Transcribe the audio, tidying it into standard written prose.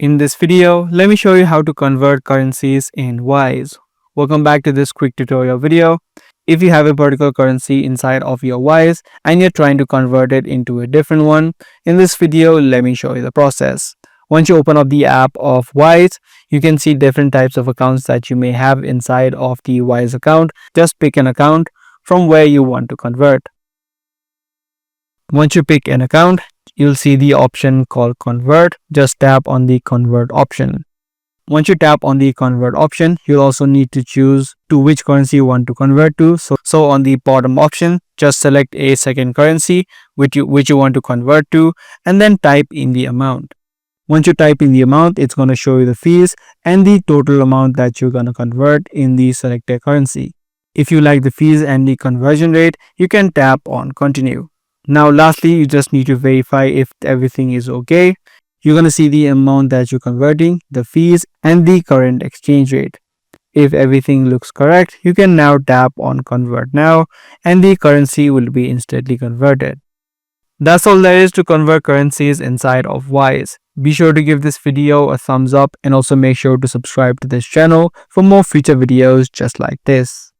In this video, let me show you how to convert currencies in Wise. Welcome back to this quick tutorial video. If you have a particular currency inside of your Wise and you're trying to convert it into a different one, in this video, let me show you the process. Once you open up the app of Wise, you can see different types of accounts that you may have inside of the Wise account. Just pick an account from where you want to convert. Once you pick an account, you'll see the option called convert. Just tap on the convert option. Once you tap on the convert option, you'll also need to choose to which currency you want to convert to. So on the bottom option, just select a second currency which you want to convert to and then type in the amount. Once you type in the amount, it's going to show you the fees and the total amount that you're going to convert in the selected currency. If you like the fees and the conversion rate, you can tap on continue. Now lastly, you just need to verify if everything is okay. You're going to see the amount that you're converting, the fees and the current exchange rate. If everything looks correct, you can now tap on convert now and the currency will be instantly converted. That's all there is to convert currencies inside of Wise. Be sure to give this video a thumbs up and also make sure to subscribe to this channel for more future videos just like this.